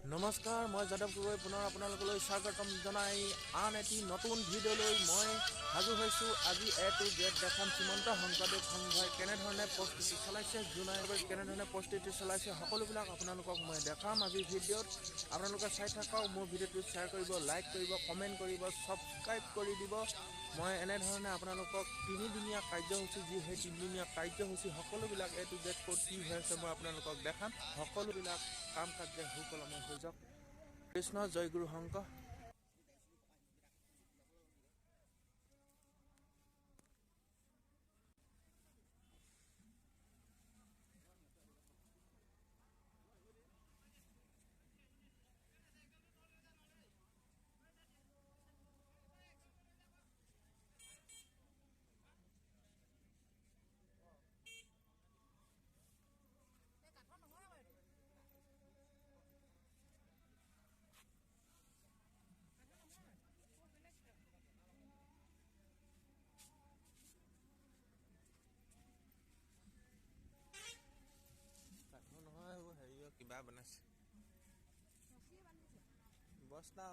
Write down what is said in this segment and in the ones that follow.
নমস্কাৰ, মই যাদৱ গগৈ পুনৰ আপোনালোকলৈ স্বাগতম জনাই আন এটি নতুন ভিডিঅ'লৈ মই সাজু হৈছোঁ। আজি A to Z দেখাম শ্ৰীমন্ত শংকৰদেৱ সংঘই কেনেধৰণে প্ৰস্তুতি চলাইছে, জোনাই কেনেধৰণে প্ৰস্তুতি চলাইছে, সকলোবিলাক আপোনালোকক মই দেখাম আজিৰ ভিডিঅ'ত। আপোনালোকে চাই থাকক, মোৰ ভিডিঅ'টো শ্বেয়াৰ কৰিব, লাইক কৰিব, কমেণ্ট কৰিব, ছাবস্ক্ৰাইব কৰি দিব। মই এনেধৰণে আপোনালোকক তিনিদিনীয়া কাৰ্যসূচী, যি সেই তিনিদিনীয়া কাৰ্যসূচী সকলোবিলাক A to Z ক'ত কি হৈ আছে মই আপোনালোকক দেখাম। সকলোবিলাক কাম কাৰ্য সুকলমে হৈ যাওক। কৃষ্ণ জয় গুৰু শংকৰ। কাঠৰ নহয়, এইবোৰ হেৰিও কিবা বনাইছে বস্তা।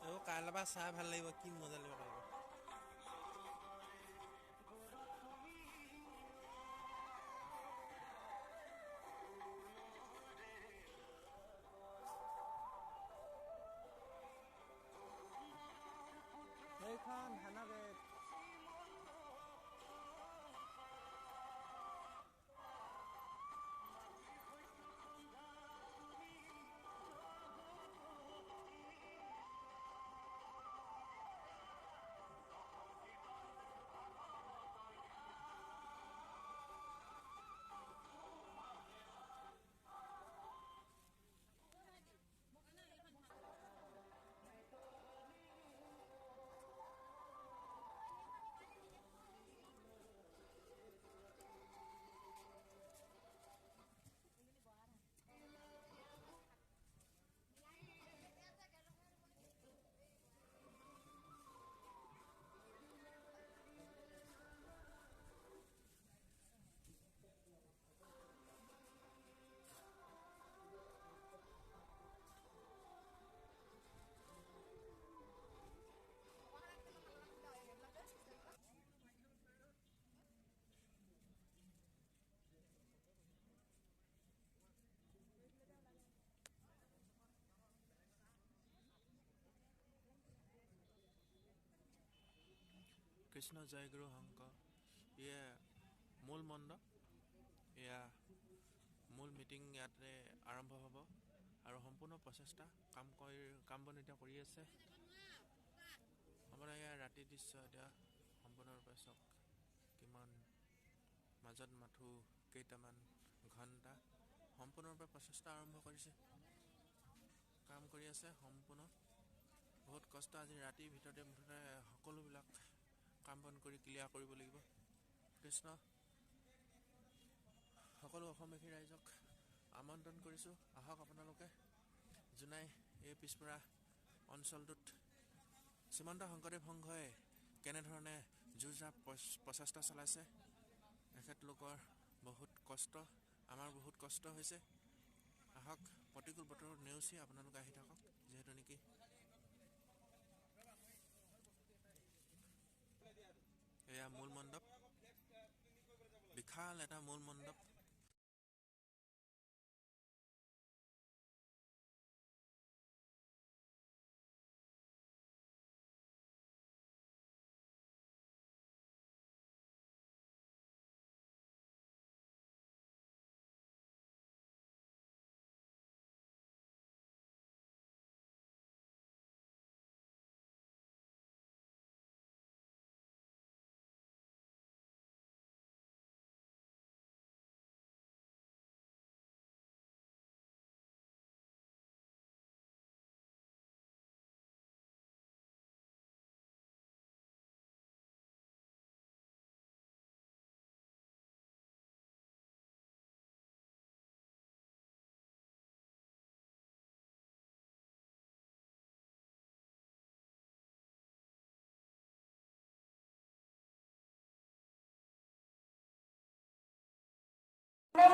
এইবোৰ কাইলৈ পৰা চাই ভাল লাগিব, কি মজা লাগিব কাইলৈ। সেইখন সেনেকে কৃষ্ণ জয় গুৰু শংকৰ। এয়া মূল মণ্ডপ, এয়া মূল মিটিং ইয়াতে আৰম্ভ হ'ব আৰু সম্পূৰ্ণ প্ৰচেষ্টা কাম বন এতিয়া কৰি আছে। আমাৰ এয়া ৰাতিৰ দৃশ্য এতিয়া সম্পূৰ্ণৰূপে চাওক, কিমান মাজত মাথো কেইটামান ঘণ্টা সম্পূৰ্ণৰূপে প্ৰচেষ্টা আৰম্ভ কৰিছে, কাম কৰি আছে সম্পূৰ্ণ। বহুত কষ্ট, আজি ৰাতিৰ ভিতৰতে মুঠতে সকলোবিলাক কাম বন কৰি ক্লিয়াৰ কৰিব লাগিব। কৃষ্ণ। সকলো অসমবাসী ৰাইজক আমন্ত্ৰণ কৰিছোঁ, আহক আপোনালোকে জোনাই এই পিছপৰা অঞ্চলটোত শ্ৰীমন্ত শংকৰদেৱ সংঘই কেনেধৰণে যুঁজা প্ৰচেষ্টা চলাইছে। এখেতলোকৰ বহুত কষ্ট, আমাৰ বহুত কষ্ট হৈছে। আহক প্ৰতিকূল বতৰত নেওচি আপোনালোকে আহি থাকক, যিহেতু নেকি এয়া মূল মণ্ডপ, বিশাল এটা মূল মণ্ডপ।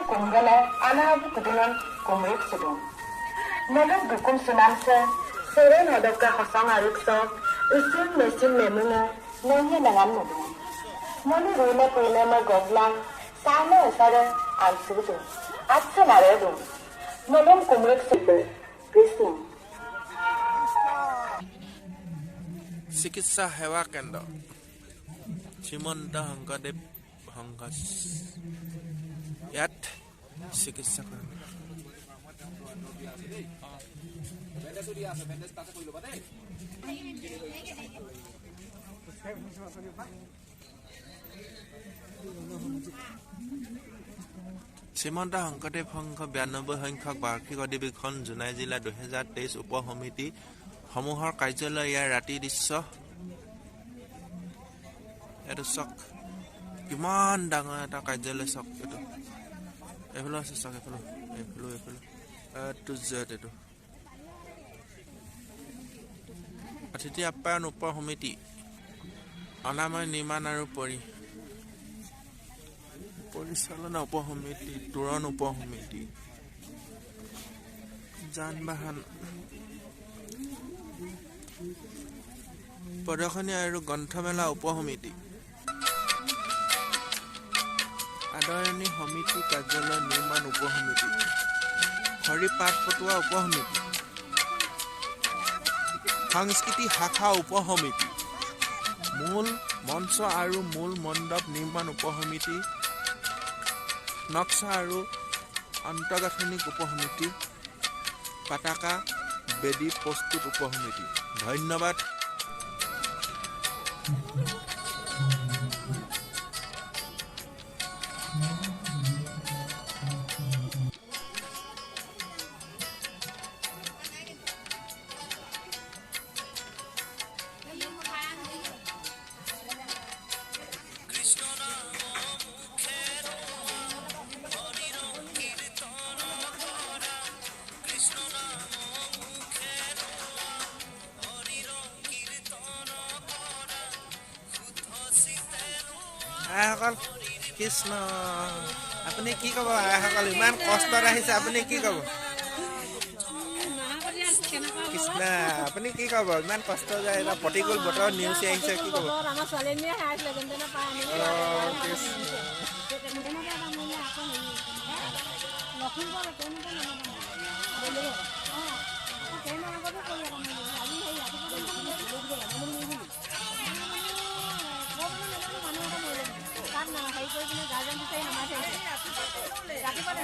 Kumgala anabu kudunan kumrik sudum. Meluk dukum sunamsa seren hodokka khosang arukso usim mesin memuna nongye nangan mudu. Moni rule pile ma goglang sana usara ansudu. Atsa naredu. Meluk kumrik sudum. Kristin. চিকিৎসা সেৱা কেন্দ্ৰ শ্ৰীমন্ত শংকৰদেৱ সংঘ ইয়াত চিকিৎসা কৰে। শ্ৰীমন্ত শংকৰদেৱ সংঘ 92 সংখ্যক বাৰ্ষিক অধিৱেশন জোনাই জিলা 2023 উপ সমিতি সমূহৰ কাৰ্যালয় ইয়াৰ ৰাতি দৃশ্য। এইটো চক কিমান ডাঙৰ এটা কাৰ্যালয় চক। এইটো এইফালে আছে চক, এইফালে এইটো এইটো অতিথি আপ্যায়ন উপ সমিতি অনাময় নিৰ্মাণ আৰু পৰিচালনা উপ সমিতি, তোৰণ উপ সমিতি, যান বাহন প্ৰদৰ্শনী আৰু গ্ৰন্থমেলা উপ সমিতি, আদৰণি সমিতি কাৰ্যালয় নিৰ্মাণ উপ সমিতি, খৰি পাত পটোৱা উপ সমিতি, সাংস্কৃতিক শাখা উপ সমিতি, মূল মঞ্চ আৰু মূল মণ্ডপ নিৰ্মাণ উপ সমিতি, নক্সা আৰু আন্তঃগাঁথনিক উপ সমিতি, পতাকা বেদী প্ৰস্তুত উপ সমিতি। ধন্যবাদ। আইসকল কৃষ্ণ, আপুনি কি ক'ব? আইসকল ইমান কষ্টত আহিছে, আপুনি কি ক'ব? কৃষ্ণ, আপুনি কি ক'ব? ইমান কষ্ট যায়, এটা প্ৰতিকূল বতৰ নেওচি আহিছে, কি ক'ব? ৰাতিপুৱা